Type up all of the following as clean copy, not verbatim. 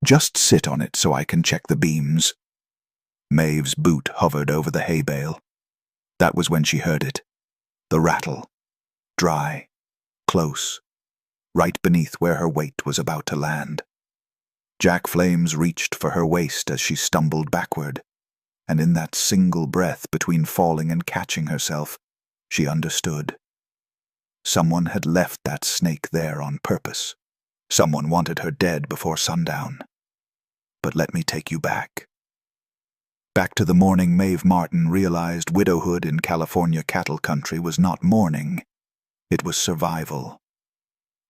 Just sit on it so I can check the beams." Maeve's boot hovered over the hay bale. That was when she heard it. The rattle. Dry. Close. Right beneath where her weight was about to land. Jack Flames reached for her waist as she stumbled backward, and in that single breath between falling and catching herself, she understood. Someone had left that snake there on purpose. Someone wanted her dead before sundown. But let me take you back. Back to the morning Maeve Martin realized widowhood in California cattle country was not mourning. It was survival.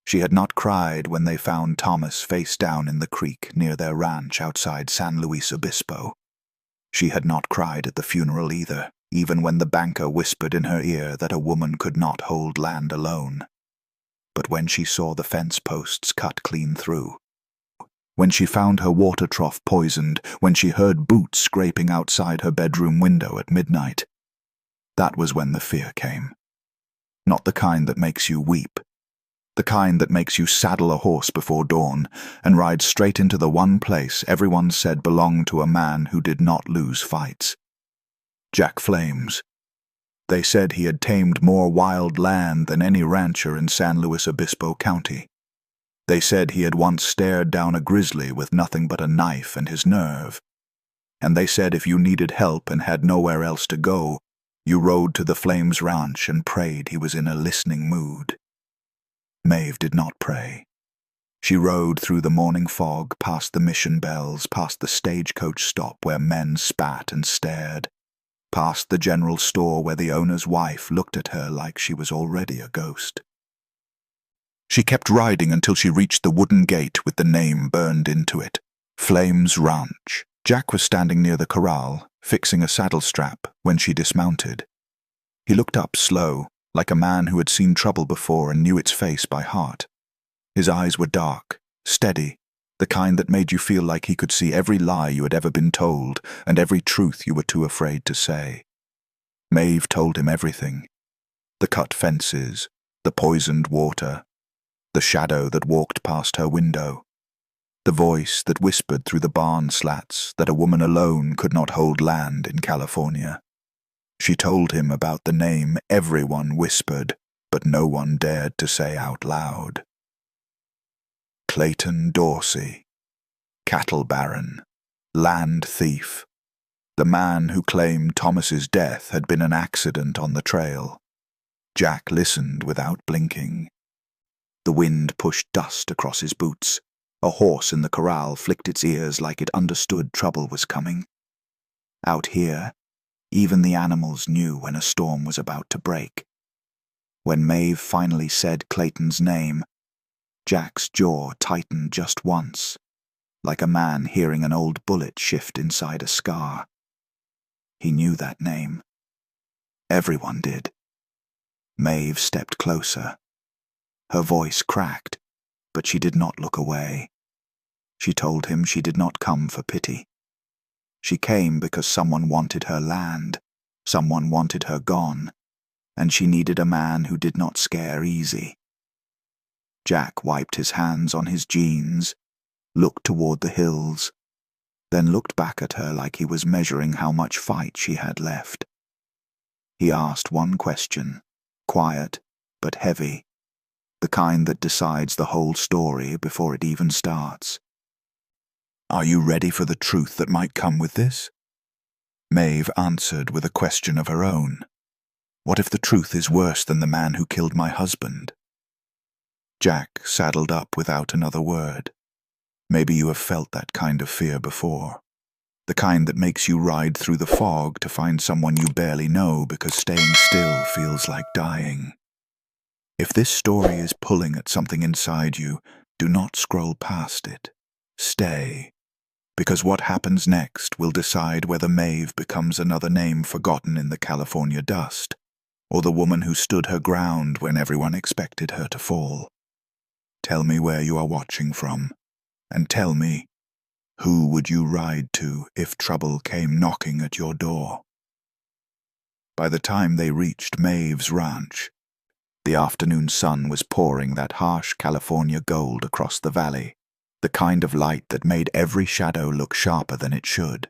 She had not cried when they found Thomas face down in the creek near their ranch outside San Luis Obispo. She had not cried at the funeral either, even when the banker whispered in her ear that a woman could not hold land alone. But when she saw the fence posts cut clean through, when she found her water trough poisoned, when she heard boots scraping outside her bedroom window at midnight, that was when the fear came. Not the kind that makes you weep. The kind that makes you saddle a horse before dawn and ride straight into the one place everyone said belonged to a man who did not lose fights. Jack Flames. They said he had tamed more wild land than any rancher in San Luis Obispo County. They said he had once stared down a grizzly with nothing but a knife and his nerve. And they said if you needed help and had nowhere else to go, you rode to the Flames Ranch and prayed he was in a listening mood. Maeve did not pray. She rode through the morning fog, past the mission bells, past the stagecoach stop where men spat and stared, past the general store where the owner's wife looked at her like she was already a ghost. She kept riding until she reached the wooden gate with the name burned into it, Flames Ranch. Jack was standing near the corral, fixing a saddle strap, when she dismounted. He looked up slow, like a man who had seen trouble before and knew its face by heart. His eyes were dark, steady, the kind that made you feel like he could see every lie you had ever been told and every truth you were too afraid to say. Maeve told him everything. The cut fences, the poisoned water, the shadow that walked past her window, the voice that whispered through the barn slats that a woman alone could not hold land in California. She told him about the name everyone whispered, but no one dared to say out loud. Clayton Dorsey, cattle baron, land thief, the man who claimed Thomas's death had been an accident on the trail. Jack listened without blinking. The wind pushed dust across his boots. A horse in the corral flicked its ears like it understood trouble was coming. Out here, even the animals knew when a storm was about to break. When Maeve finally said Clayton's name, Jack's jaw tightened just once, like a man hearing an old bullet shift inside a scar. He knew that name. Everyone did. Maeve stepped closer. Her voice cracked, but she did not look away. She told him she did not come for pity. She came because someone wanted her land, someone wanted her gone, and she needed a man who did not scare easy. Jack wiped his hands on his jeans, looked toward the hills, then looked back at her like he was measuring how much fight she had left. He asked one question, quiet but heavy, the kind that decides the whole story before it even starts. Are you ready for the truth that might come with this? Maeve answered with a question of her own. What if the truth is worse than the man who killed my husband? Jack saddled up without another word. Maybe you have felt that kind of fear before. The kind that makes you ride through the fog to find someone you barely know because staying still feels like dying. If this story is pulling at something inside you, do not scroll past it. Stay. Because what happens next will decide whether Maeve becomes another name forgotten in the California dust, or the woman who stood her ground when everyone expected her to fall. Tell me where you are watching from, and tell me, who would you ride to if trouble came knocking at your door? By the time they reached Maeve's ranch, the afternoon sun was pouring that harsh California gold across the valley. the kind of light that made every shadow look sharper than it should.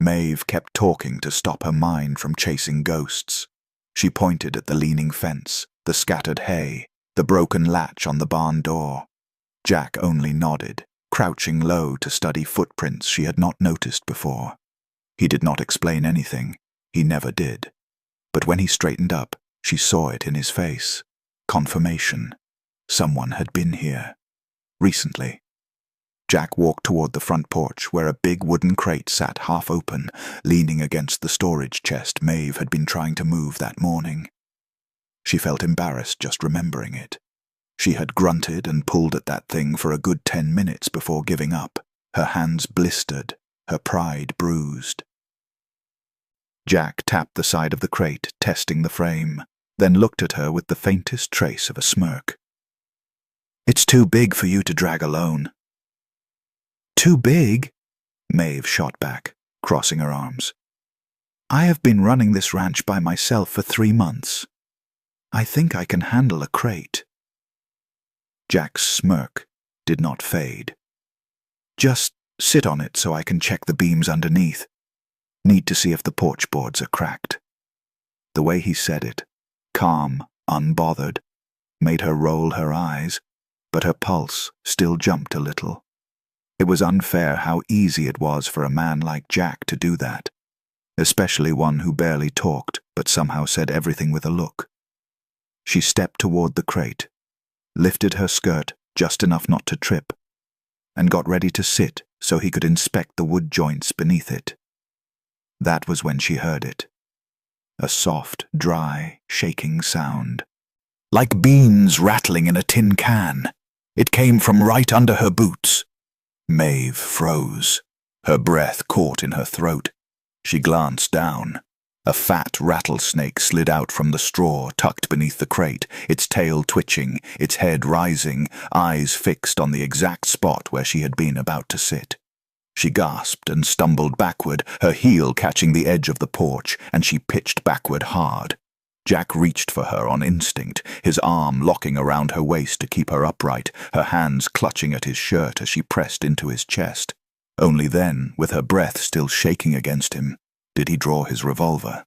Maeve kept talking to stop her mind from chasing ghosts. She pointed at the leaning fence, the scattered hay, the broken latch on the barn door. Jack only nodded, crouching low to study footprints she had not noticed before. He did not explain anything. He never did. But when he straightened up, she saw it in his face. Confirmation. Someone had been here. Recently. Jack walked toward the front porch where a big wooden crate sat half open, leaning against the storage chest Maeve had been trying to move that morning. She felt embarrassed just remembering it. She had grunted and pulled at that thing for a good 10 minutes before giving up, her hands blistered, her pride bruised. Jack tapped the side of the crate, testing the frame, then looked at her with the faintest trace of a smirk. "It's too big for you to drag alone." "Too big?" Maeve shot back, crossing her arms. "I have been running this ranch by myself for 3 months. I think I can handle a crate." Jack's smirk did not fade. "Just sit on it so I can check the beams underneath. Need to see if the porch boards are cracked." The way he said it, calm, unbothered, made her roll her eyes, but her pulse still jumped a little. It was unfair how easy it was for a man like Jack to do that, especially one who barely talked but somehow said everything with a look. She stepped toward the crate, lifted her skirt just enough not to trip, and got ready to sit so he could inspect the wood joints beneath it. That was when she heard it. A soft, dry, shaking sound. Like beans rattling in a tin can. It came from right under her boots. Maeve froze. Her breath caught in her throat. She glanced down. A fat rattlesnake slid out from the straw tucked beneath the crate, its tail twitching, its head rising, eyes fixed on the exact spot where she had been about to sit. She gasped and stumbled backward, her heel catching the edge of the porch, and she pitched backward hard. Jack reached for her on instinct, his arm locking around her waist to keep her upright, her hands clutching at his shirt as she pressed into his chest. Only then, with her breath still shaking against him, did he draw his revolver.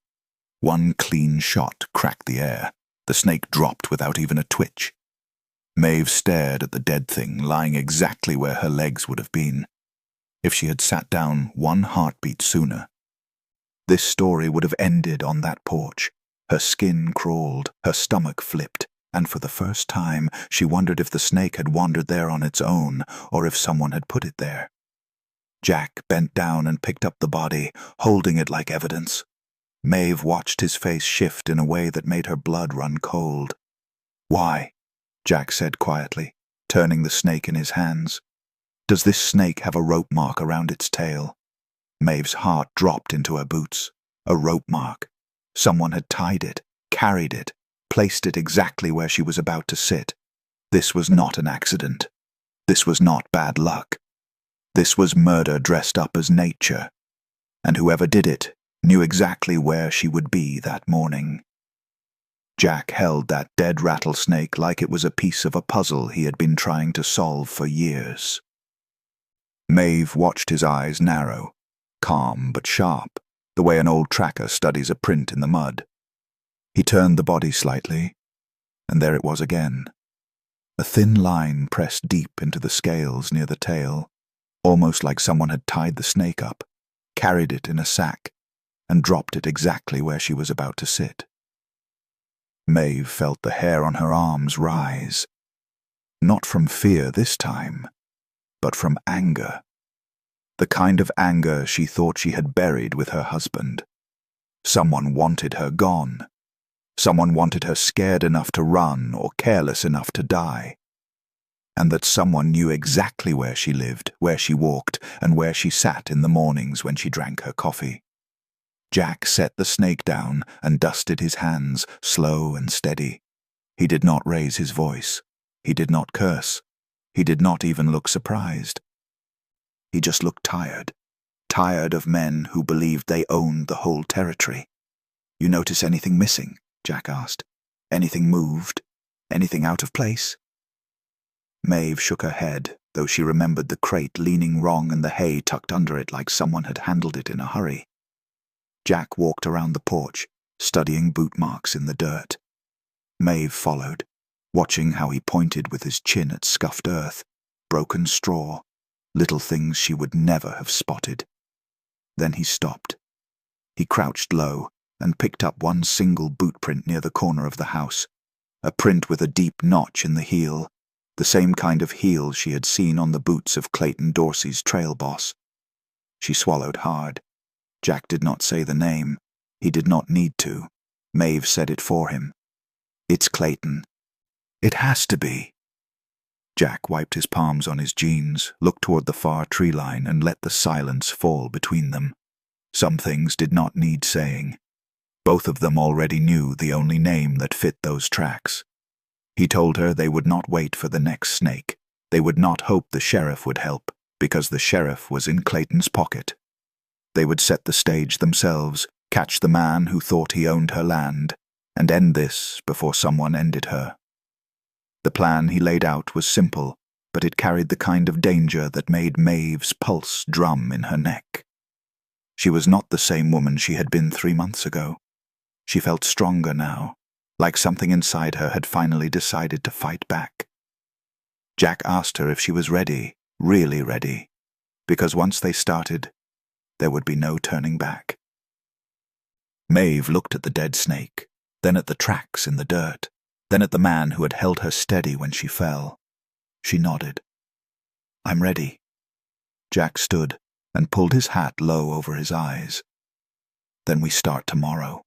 One clean shot cracked the air. The snake dropped without even a twitch. Maeve stared at the dead thing lying exactly where her legs would have been. If she had sat down 1 heartbeat sooner, this story would have ended on that porch. Her skin crawled, her stomach flipped, and for the first time she wondered if the snake had wandered there on its own, or if someone had put it there. Jack bent down and picked up the body, holding it like evidence. Maeve watched his face shift in a way that made her blood run cold. "Why?" Jack said quietly, turning the snake in his hands. "Does this snake have a rope mark around its tail?" Maeve's heart dropped into her boots. A rope mark. Someone had tied it, carried it, placed it exactly where she was about to sit. This was not an accident. This was not bad luck. This was murder dressed up as nature. And whoever did it knew exactly where she would be that morning. Jack held that dead rattlesnake like it was a piece of a puzzle he had been trying to solve for years. Maeve watched his eyes narrow, calm but sharp, the way an old tracker studies a print in the mud. He turned the body slightly, and there it was again. A thin line pressed deep into the scales near the tail, almost like someone had tied the snake up, carried it in a sack, and dropped it exactly where she was about to sit. Maeve felt the hair on her arms rise. Not from fear this time, but from anger. The kind of anger she thought she had buried with her husband. Someone wanted her gone. Someone wanted her scared enough to run or careless enough to die. And that someone knew exactly where she lived, where she walked, and where she sat in the mornings when she drank her coffee. Jack set the snake down and dusted his hands, slow and steady. He did not raise his voice. He did not curse. He did not even look surprised. He just looked tired. Tired of men who believed they owned the whole territory. "You notice anything missing?" Jack asked. "Anything moved? Anything out of place?" Maeve shook her head, though she remembered the crate leaning wrong and the hay tucked under it like someone had handled it in a hurry. Jack walked around the porch, studying boot marks in the dirt. Maeve followed, watching how he pointed with his chin at scuffed earth, broken straw, little things she would never have spotted. Then he stopped. He crouched low and picked up one single boot print near the corner of the house, a print with a deep notch in the heel, the same kind of heel she had seen on the boots of Clayton Dorsey's trail boss. She swallowed hard. Jack did not say the name. He did not need to. Maeve said it for him. It's Clayton. It has to be. Jack wiped his palms on his jeans, looked toward the far tree line, and let the silence fall between them. Some things did not need saying. Both of them already knew the only name that fit those tracks. He told her they would not wait for the next snake. They would not hope the sheriff would help, because the sheriff was in Clayton's pocket. They would set the stage themselves, catch the man who thought he owned her land, and end this before someone ended her. The plan he laid out was simple, but it carried the kind of danger that made Maeve's pulse drum in her neck. She was not the same woman she had been 3 months ago. She felt stronger now, like something inside her had finally decided to fight back. Jack asked her if she was ready, really ready, because once they started, there would be no turning back. Maeve looked at the dead snake, then at the tracks in the dirt, then at the man who had held her steady when she fell. She nodded. I'm ready. Jack stood and pulled his hat low over his eyes. Then we start tomorrow.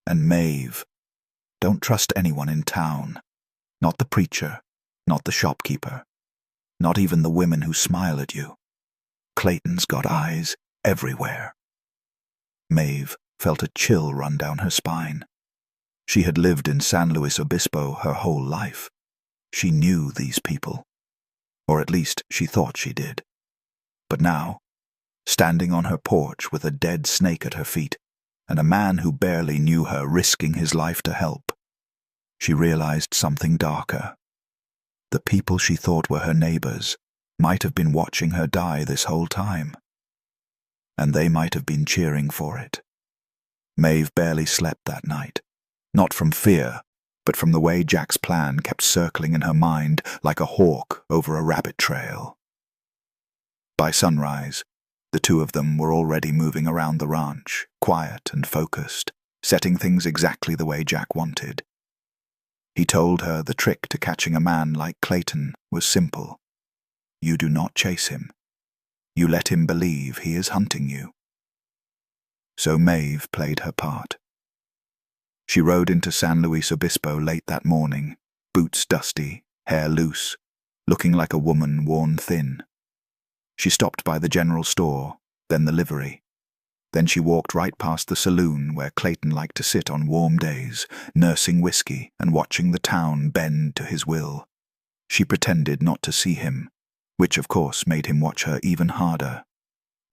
And Maeve, don't trust anyone in town. Not the preacher, not the shopkeeper, not even the women who smile at you. Clayton's got eyes everywhere. Maeve felt a chill run down her spine. She had lived in San Luis Obispo her whole life. She knew these people, or at least she thought she did. But now, standing on her porch with a dead snake at her feet, and a man who barely knew her risking his life to help, she realized something darker. The people she thought were her neighbors might have been watching her die this whole time. And they might have been cheering for it. Maeve barely slept that night, not from fear, but from the way Jack's plan kept circling in her mind like a hawk over a rabbit trail. By sunrise, the two of them were already moving around the ranch, quiet and focused, setting things exactly the way Jack wanted. He told her the trick to catching a man like Clayton was simple. You do not chase him. You let him believe he is hunting you. So Maeve played her part. She rode into San Luis Obispo late that morning, boots dusty, hair loose, looking like a woman worn thin. She stopped by the general store, then the livery. Then she walked right past the saloon where Clayton liked to sit on warm days, nursing whiskey and watching the town bend to his will. She pretended not to see him, which of course made him watch her even harder.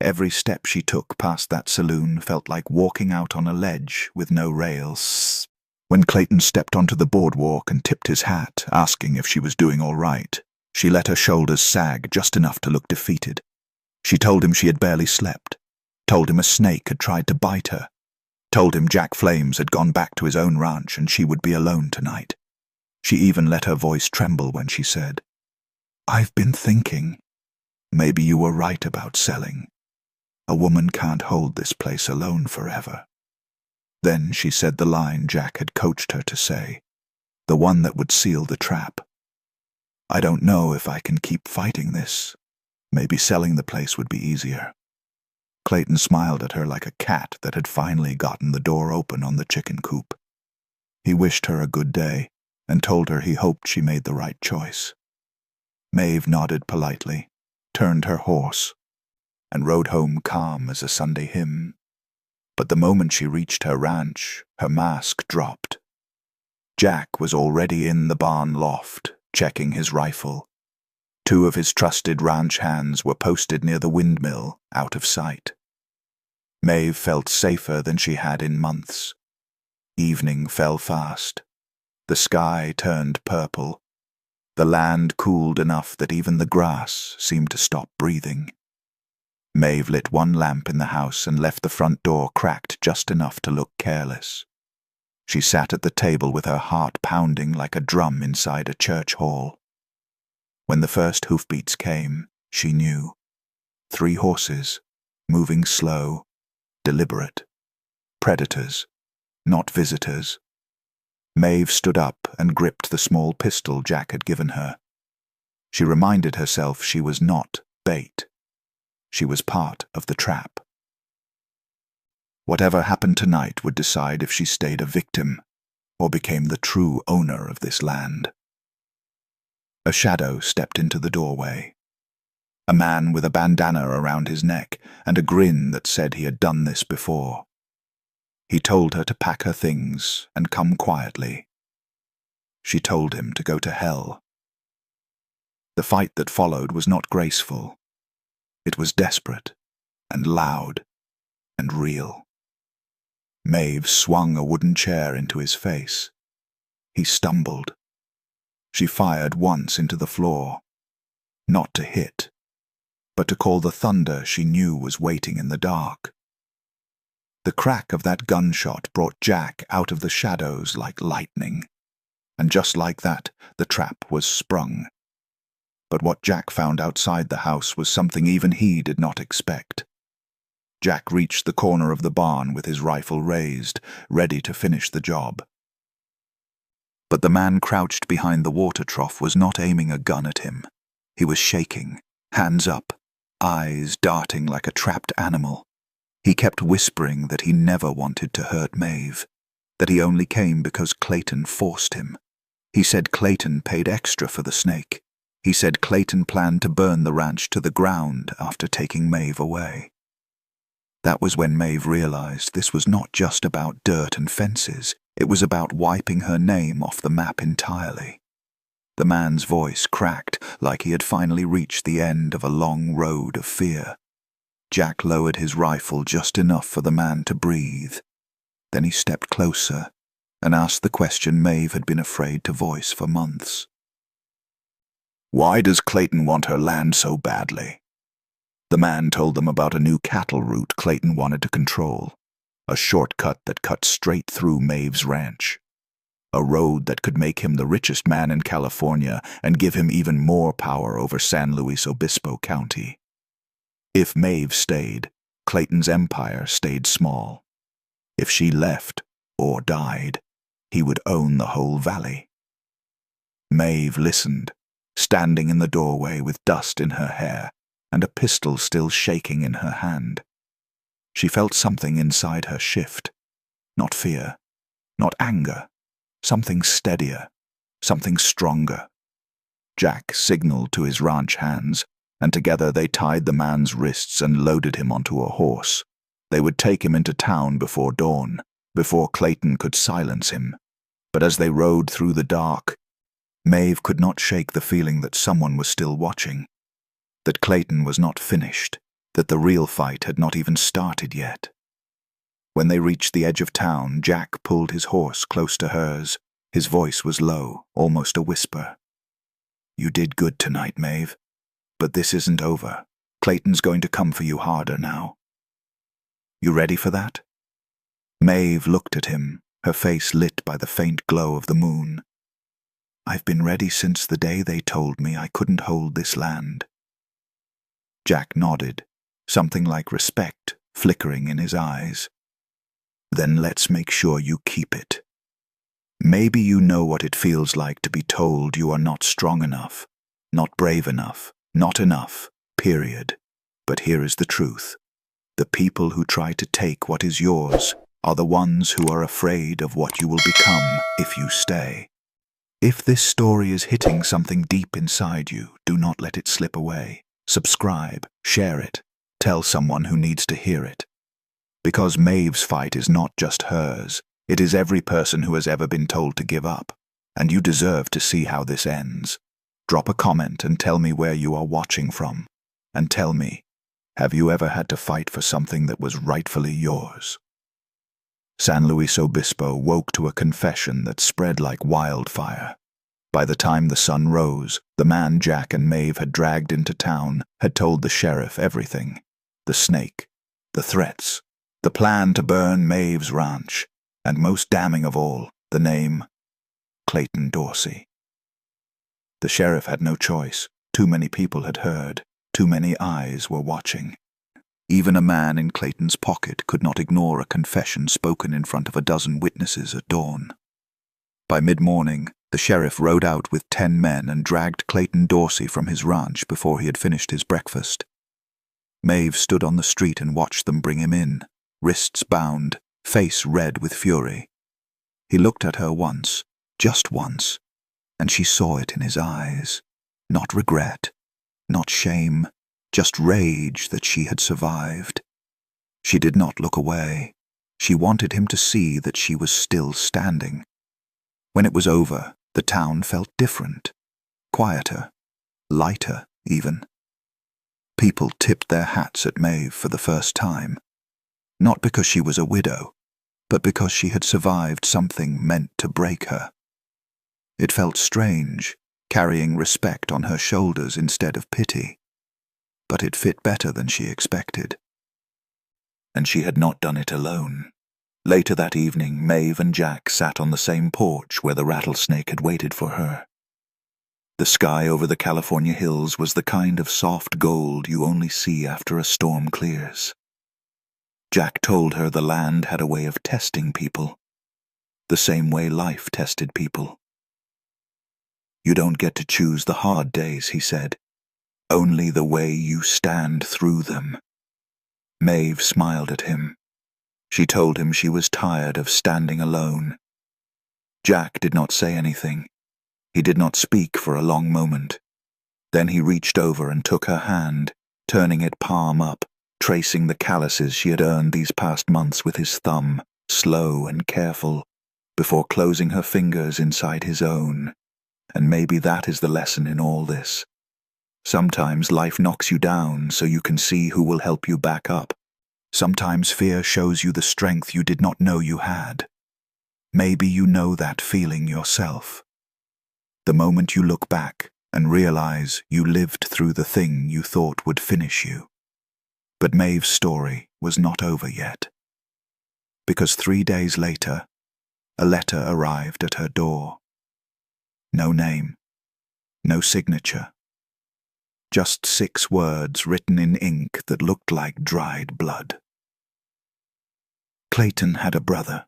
Every step she took past that saloon felt like walking out on a ledge with no rails. When Clayton stepped onto the boardwalk and tipped his hat, asking if she was doing all right, she let her shoulders sag just enough to look defeated. She told him she had barely slept, told him a snake had tried to bite her, told him Jack Flames had gone back to his own ranch and she would be alone tonight. She even let her voice tremble when she said, I've been thinking. Maybe you were right about selling. A woman can't hold this place alone forever. Then she said the line Jack had coached her to say, the one that would seal the trap. I don't know if I can keep fighting this. Maybe selling the place would be easier. Clayton smiled at her like a cat that had finally gotten the door open on the chicken coop. He wished her a good day and told her he hoped she made the right choice. Maeve nodded politely, turned her horse, and rode home calm as a Sunday hymn. But the moment she reached her ranch, her mask dropped. Jack was already in the barn loft, checking his rifle. 2 of his trusted ranch hands were posted near the windmill, out of sight. Maeve felt safer than she had in months. Evening fell fast. The sky turned purple. The land cooled enough that even the grass seemed to stop breathing. Maeve lit one lamp in the house and left the front door cracked just enough to look careless. She sat at the table with her heart pounding like a drum inside a church hall. When the first hoofbeats came, she knew. 3 horses, moving slow, deliberate. Predators, not visitors. Maeve stood up and gripped the small pistol Jack had given her. She reminded herself she was not bait. She was part of the trap. Whatever happened tonight would decide if she stayed a victim or became the true owner of this land. A shadow stepped into the doorway. A man with a bandana around his neck and a grin that said he had done this before. He told her to pack her things and come quietly. She told him to go to hell. The fight that followed was not graceful. It was desperate and loud and real. Maeve swung a wooden chair into his face. He stumbled. She fired once into the floor, not to hit, but to call the thunder she knew was waiting in the dark. The crack of that gunshot brought Jack out of the shadows like lightning, and just like that, the trap was sprung. But what Jack found outside the house was something even he did not expect. Jack reached the corner of the barn with his rifle raised, ready to finish the job. But the man crouched behind the water trough was not aiming a gun at him. He was shaking, hands up, eyes darting like a trapped animal. He kept whispering that he never wanted to hurt Maeve, that he only came because Clayton forced him. He said Clayton paid extra for the snake. He said Clayton planned to burn the ranch to the ground after taking Maeve away. That was when Maeve realized this was not just about dirt and fences. It was about wiping her name off the map entirely. The man's voice cracked like he had finally reached the end of a long road of fear. Jack lowered his rifle just enough for the man to breathe. Then he stepped closer and asked the question Maeve had been afraid to voice for months. Why does Clayton want her land so badly? The man told them about a new cattle route Clayton wanted to control. A shortcut that cut straight through Maeve's ranch. A road that could make him the richest man in California and give him even more power over San Luis Obispo County. If Maeve stayed, Clayton's empire stayed small. If she left, or died, he would own the whole valley. Maeve listened, standing in the doorway with dust in her hair and a pistol still shaking in her hand. She felt something inside her shift. Not fear, not anger. Something steadier, something stronger. Jack signaled to his ranch hands, and together they tied the man's wrists and loaded him onto a horse. They would take him into town before dawn, before Clayton could silence him. But as they rode through the dark, Maeve could not shake the feeling that someone was still watching, that Clayton was not finished, that the real fight had not even started yet. When they reached the edge of town, Jack pulled his horse close to hers. His voice was low, almost a whisper. You did good tonight, Maeve. But this isn't over. Clayton's going to come for you harder now. You ready for that? Maeve looked at him, her face lit by the faint glow of the moon. I've been ready since the day they told me I couldn't hold this land. Jack nodded, something like respect flickering in his eyes. Then let's make sure you keep it. Maybe you know what it feels like to be told you are not strong enough, not brave enough, not enough, period. But here is the truth. The people who try to take what is yours are the ones who are afraid of what you will become if you stay. If this story is hitting something deep inside you, do not let it slip away. Subscribe, share it, tell someone who needs to hear it. Because Maeve's fight is not just hers, it is every person who has ever been told to give up, and you deserve to see how this ends. Drop a comment and tell me where you are watching from, and tell me, have you ever had to fight for something that was rightfully yours? San Luis Obispo woke to a confession that spread like wildfire. By the time the sun rose, the man Jack and Maeve had dragged into town had told the sheriff everything. The snake, the threats, the plan to burn Maeve's ranch, and most damning of all, the name Clayton Dorsey. The sheriff had no choice. Too many people had heard. Too many eyes were watching. Even a man in Clayton's pocket could not ignore a confession spoken in front of a dozen witnesses at dawn. By mid-morning, the sheriff rode out with 10 men and dragged Clayton Dorsey from his ranch before he had finished his breakfast. Maeve stood on the street and watched them bring him in, wrists bound, face red with fury. He looked at her once, just once, and she saw it in his eyes. Not regret, not shame, just rage that she had survived. She did not look away. She wanted him to see that she was still standing. When it was over, the town felt different, quieter, lighter even. People tipped their hats at Maeve for the first time, not because she was a widow, but because she had survived something meant to break her. It felt strange, carrying respect on her shoulders instead of pity, but it fit better than she expected. And she had not done it alone. Later that evening, Maeve and Jack sat on the same porch where the rattlesnake had waited for her. The sky over the California hills was the kind of soft gold you only see after a storm clears. Jack told her the land had a way of testing people, the same way life tested people. You don't get to choose the hard days, he said, only the way you stand through them. Maeve smiled at him. She told him she was tired of standing alone. Jack did not say anything. He did not speak for a long moment. Then he reached over and took her hand, turning it palm up, tracing the calluses she had earned these past months with his thumb, slow and careful, before closing her fingers inside his own. And maybe that is the lesson in all this. Sometimes life knocks you down so you can see who will help you back up. Sometimes fear shows you the strength you did not know you had. Maybe you know that feeling yourself. The moment you look back and realize you lived through the thing you thought would finish you. But Maeve's story was not over yet. Because 3 days later, a letter arrived at her door. No name, no signature. Just 6 words written in ink that looked like dried blood. Clayton had a brother.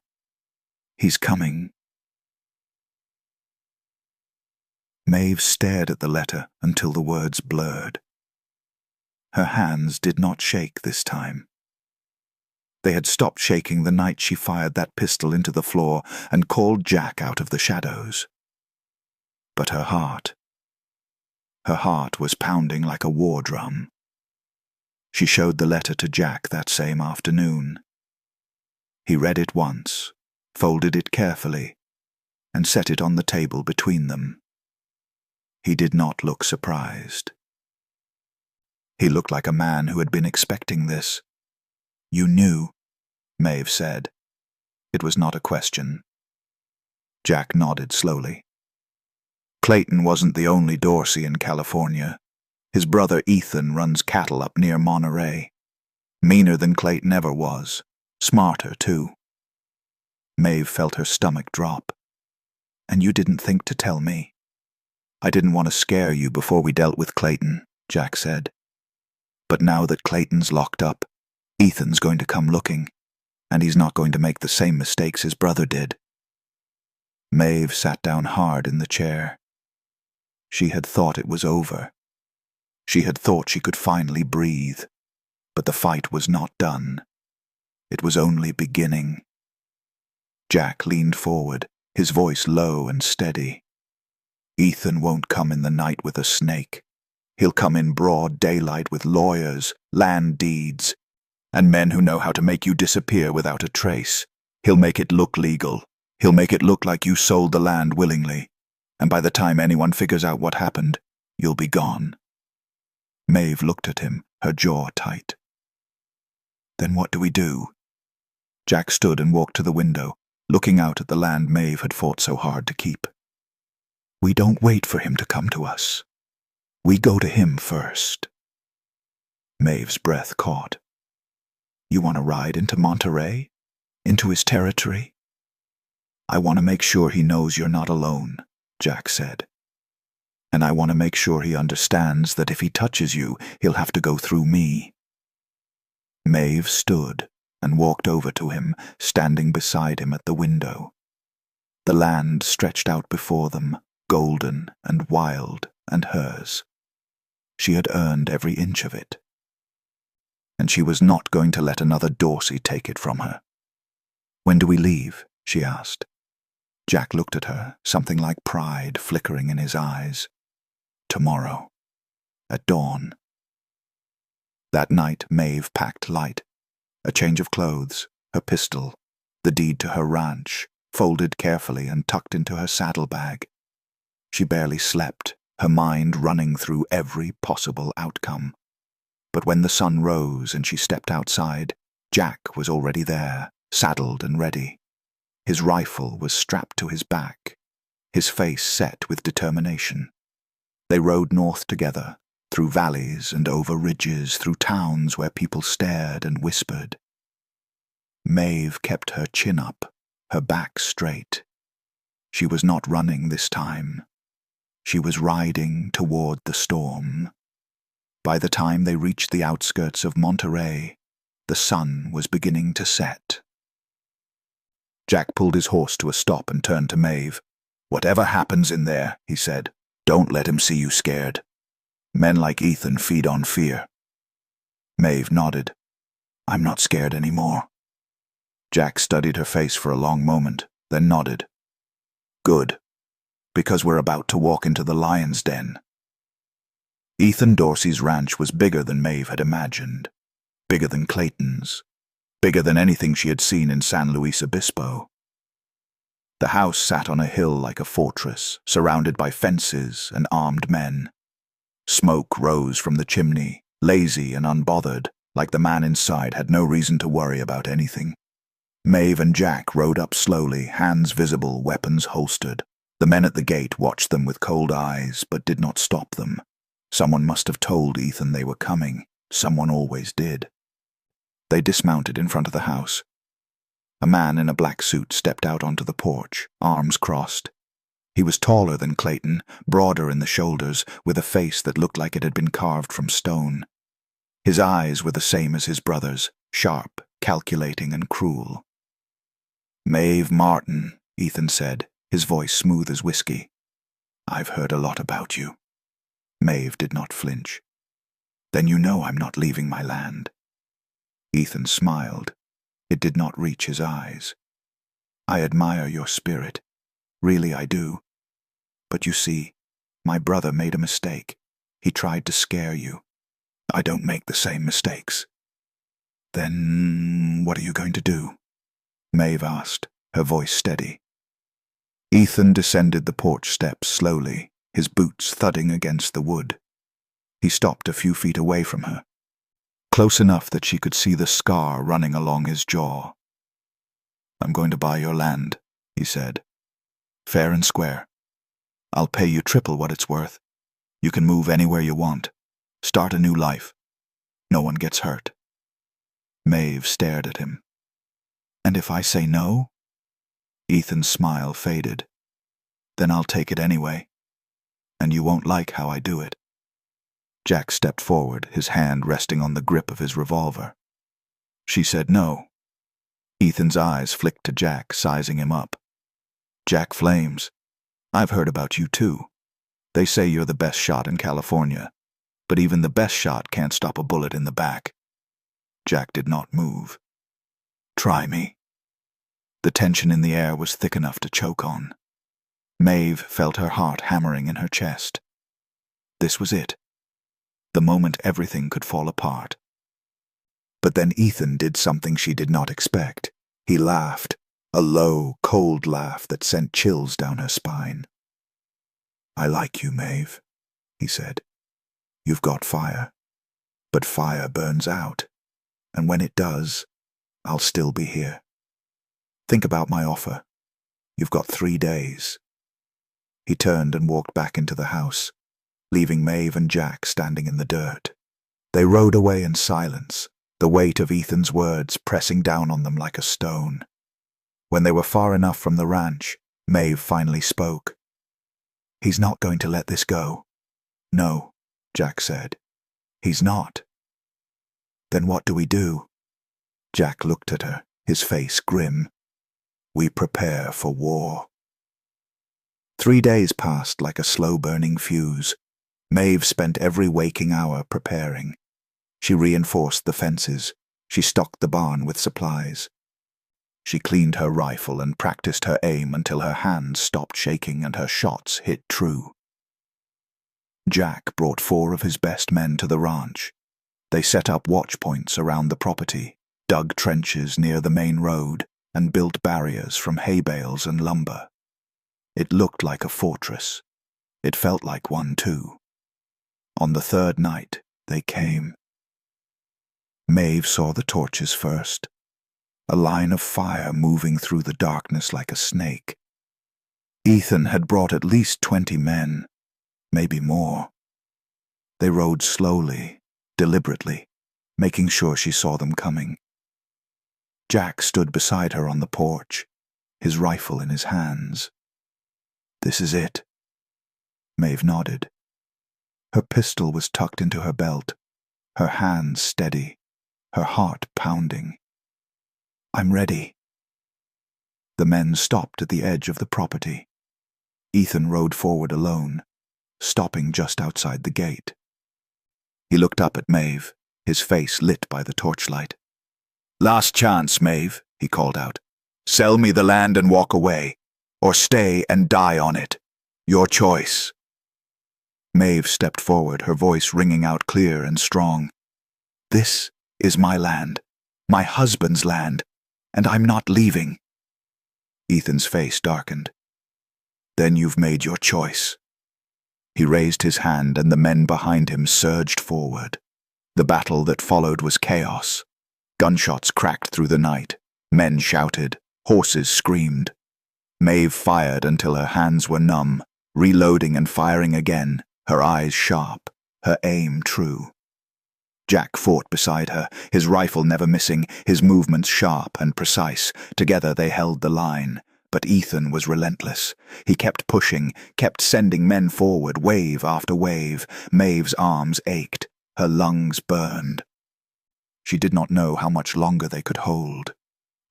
He's coming. Maeve stared at the letter until the words blurred. Her hands did not shake this time. They had stopped shaking the night she fired that pistol into the floor and called Jack out of the shadows. But her heart was pounding like a war drum. She showed the letter to Jack that same afternoon. He read it once, folded it carefully, and set it on the table between them. He did not look surprised. He looked like a man who had been expecting this. You knew, Maeve said. It was not a question. Jack nodded slowly. Clayton wasn't the only Dorsey in California. His brother Ethan runs cattle up near Monterey. Meaner than Clayton ever was. Smarter, too. Maeve felt her stomach drop. And you didn't think to tell me. I didn't want to scare you before we dealt with Clayton, Jack said. But now that Clayton's locked up, Ethan's going to come looking, and he's not going to make the same mistakes his brother did. Maeve sat down hard in the chair. She had thought it was over. She had thought she could finally breathe, but the fight was not done. It was only beginning. Jack leaned forward, his voice low and steady. Ethan won't come in the night with a snake. He'll come in broad daylight with lawyers, land deeds, and men who know how to make you disappear without a trace. He'll make it look legal. He'll make it look like you sold the land willingly. And by the time anyone figures out what happened, you'll be gone. Maeve looked at him, her jaw tight. Then what do we do? Jack stood and walked to the window, looking out at the land Maeve had fought so hard to keep. We don't wait for him to come to us. We go to him first. Maeve's breath caught. You want to ride into Monterey? Into his territory? I want to make sure he knows you're not alone, Jack said. And I want to make sure he understands that if he touches you, he'll have to go through me. Maeve stood and walked over to him, standing beside him at the window. The land stretched out before them, golden and wild and hers. She had earned every inch of it. And she was not going to let another Dorsey take it from her. When do we leave? She asked. Jack looked at her, something like pride flickering in his eyes. Tomorrow. At dawn. That night Maeve packed light. A change of clothes, her pistol, the deed to her ranch, folded carefully and tucked into her saddlebag. She barely slept, her mind running through every possible outcome. But when the sun rose and she stepped outside, Jack was already there, saddled and ready. His rifle was strapped to his back, his face set with determination. They rode north together, through valleys and over ridges, through towns where people stared and whispered. Maeve kept her chin up, her back straight. She was not running this time. She was riding toward the storm. By the time they reached the outskirts of Monterey, the sun was beginning to set. Jack pulled his horse to a stop and turned to Maeve. Whatever happens in there, he said, don't let him see you scared. Men like Ethan feed on fear. Maeve nodded. I'm not scared anymore. Jack studied her face for a long moment, then nodded. Good, because we're about to walk into the lion's den. Ethan Dorsey's ranch was bigger than Maeve had imagined, bigger than Clayton's, bigger than anything she had seen in San Luis Obispo. The house sat on a hill like a fortress, surrounded by fences and armed men. Smoke rose from the chimney, lazy and unbothered, like the man inside had no reason to worry about anything. Maeve and Jack rode up slowly, hands visible, weapons holstered. The men at the gate watched them with cold eyes, but did not stop them. Someone must have told Ethan they were coming. Someone always did. They dismounted in front of the house. A man in a black suit stepped out onto the porch, arms crossed. He was taller than Clayton, broader in the shoulders, with a face that looked like it had been carved from stone. His eyes were the same as his brother's, sharp, calculating, and cruel. Maeve Martin, Ethan said, his voice smooth as whiskey. I've heard a lot about you. Maeve did not flinch. Then you know I'm not leaving my land. Ethan smiled. It did not reach his eyes. I admire your spirit. Really I do. But you see, my brother made a mistake. He tried to scare you. I don't make the same mistakes. Then what are you going to do? Maeve asked, her voice steady. Ethan descended the porch steps slowly, his boots thudding against the wood. He stopped a few feet away from her, close enough that she could see the scar running along his jaw. I'm going to buy your land, he said. Fair and square. I'll pay you triple what it's worth. You can move anywhere you want. Start a new life. No one gets hurt. Maeve stared at him. And if I say no? Ethan's smile faded. Then I'll take it anyway. And you won't like how I do it. Jack stepped forward, his hand resting on the grip of his revolver. She said no. Ethan's eyes flicked to Jack, sizing him up. Jack Flames, I've heard about you too. They say you're the best shot in California, but even the best shot can't stop a bullet in the back. Jack did not move. Try me. The tension in the air was thick enough to choke on. Maeve felt her heart hammering in her chest. This was it. The moment everything could fall apart. But then Ethan did something she did not expect. He laughed, a low, cold laugh that sent chills down her spine. I like you, Maeve, he said. You've got fire. But fire burns out, and when it does, I'll still be here. Think about my offer. You've got 3 days. He turned and walked back into the house, leaving Maeve and Jack standing in the dirt. They rode away in silence, the weight of Ethan's words pressing down on them like a stone. When they were far enough from the ranch, Maeve finally spoke. "He's not going to let this go." "No," Jack said. "He's not." "Then what do we do?" Jack looked at her, his face grim. "We prepare for war." 3 days passed like a slow-burning fuse. Maeve spent every waking hour preparing. She reinforced the fences. She stocked the barn with supplies. She cleaned her rifle and practiced her aim until her hands stopped shaking and her shots hit true. Jack brought 4 of his best men to the ranch. They set up watch points around the property, dug trenches near the main road, and built barriers from hay bales and lumber. It looked like a fortress. It felt like one too. On the 3rd night, they came. Maeve saw the torches first, a line of fire moving through the darkness like a snake. Ethan had brought at least 20 men, maybe more. They rode slowly, deliberately, making sure she saw them coming. Jack stood beside her on the porch, his rifle in his hands. "This is it." Maeve nodded. Her pistol was tucked into her belt, her hands steady, her heart pounding. "I'm ready." The men stopped at the edge of the property. Ethan rode forward alone, stopping just outside the gate. He looked up at Maeve, his face lit by the torchlight. "Last chance, Maeve," he called out. "Sell me the land and walk away, or stay and die on it. Your choice." Maeve stepped forward, her voice ringing out clear and strong. "This is my land, my husband's land, and I'm not leaving." Ethan's face darkened. "Then you've made your choice." He raised his hand and the men behind him surged forward. The battle that followed was chaos. Gunshots cracked through the night. Men shouted. Horses screamed. Maeve fired until her hands were numb, reloading and firing again, her eyes sharp, her aim true. Jack fought beside her, his rifle never missing, his movements sharp and precise. Together they held the line. But Ethan was relentless. He kept pushing, kept sending men forward, wave after wave. Maeve's arms ached. Her lungs burned. She did not know how much longer they could hold.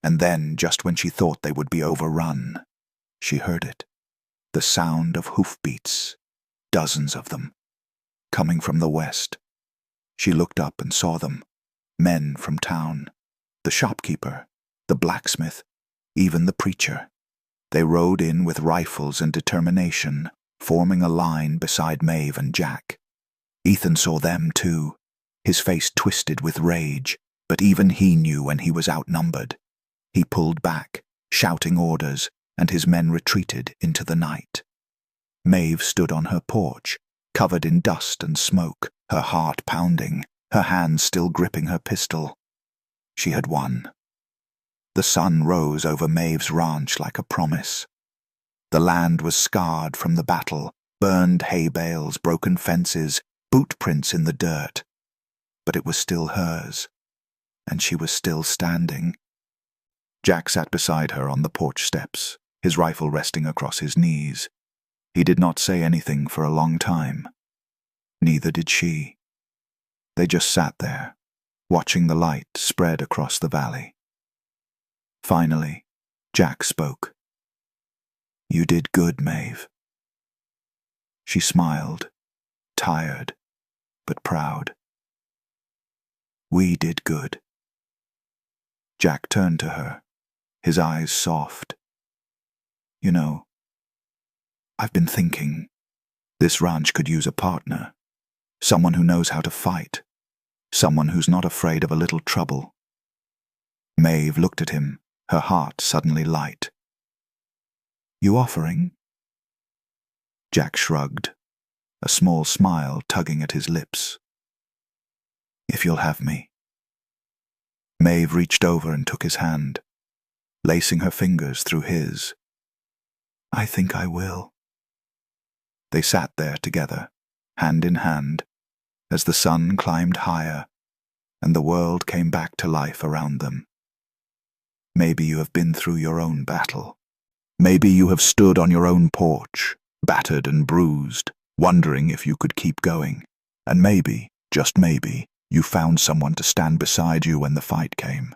And then, just when she thought they would be overrun, she heard it. The sound of hoofbeats, dozens of them, coming from the west. She looked up and saw them, men from town, the shopkeeper, the blacksmith, even the preacher. They rode in with rifles and determination, forming a line beside Maeve and Jack. Ethan saw them too, his face twisted with rage, but even he knew when he was outnumbered. He pulled back, shouting orders, and his men retreated into the night. Maeve stood on her porch, covered in dust and smoke, her heart pounding, her hands still gripping her pistol. She had won. The sun rose over Maeve's ranch like a promise. The land was scarred from the battle, burned hay bales, broken fences, boot prints in the dirt. But it was still hers, and she was still standing. Jack sat beside her on the porch steps, his rifle resting across his knees. He did not say anything for a long time. Neither did she. They just sat there, watching the light spread across the valley. Finally, Jack spoke. "You did good, Maeve." She smiled, tired, but proud. "We did good." Jack turned to her, his eyes soft. "You know, I've been thinking, this ranch could use a partner, someone who knows how to fight, someone who's not afraid of a little trouble." Maeve looked at him, her heart suddenly light. "You offering?" Jack shrugged, a small smile tugging at his lips. "If you'll have me." Maeve reached over and took his hand, lacing her fingers through his. "I think I will." They sat there together, hand in hand, as the sun climbed higher and the world came back to life around them. Maybe you have been through your own battle. Maybe you have stood on your own porch, battered and bruised, wondering if you could keep going. And maybe, just maybe, you found someone to stand beside you when the fight came.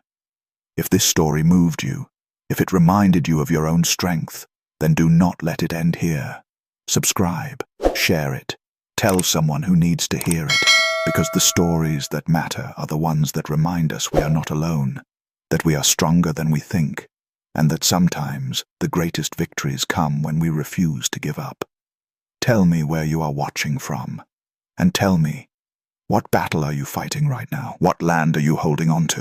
If this story moved you, if it reminded you of your own strength, then do not let it end here. Subscribe, share it, tell someone who needs to hear it, because the stories that matter are the ones that remind us we are not alone, that we are stronger than we think, and that sometimes the greatest victories come when we refuse to give up. Tell me where you are watching from, and tell me, what battle are you fighting right now? What land are you holding on to?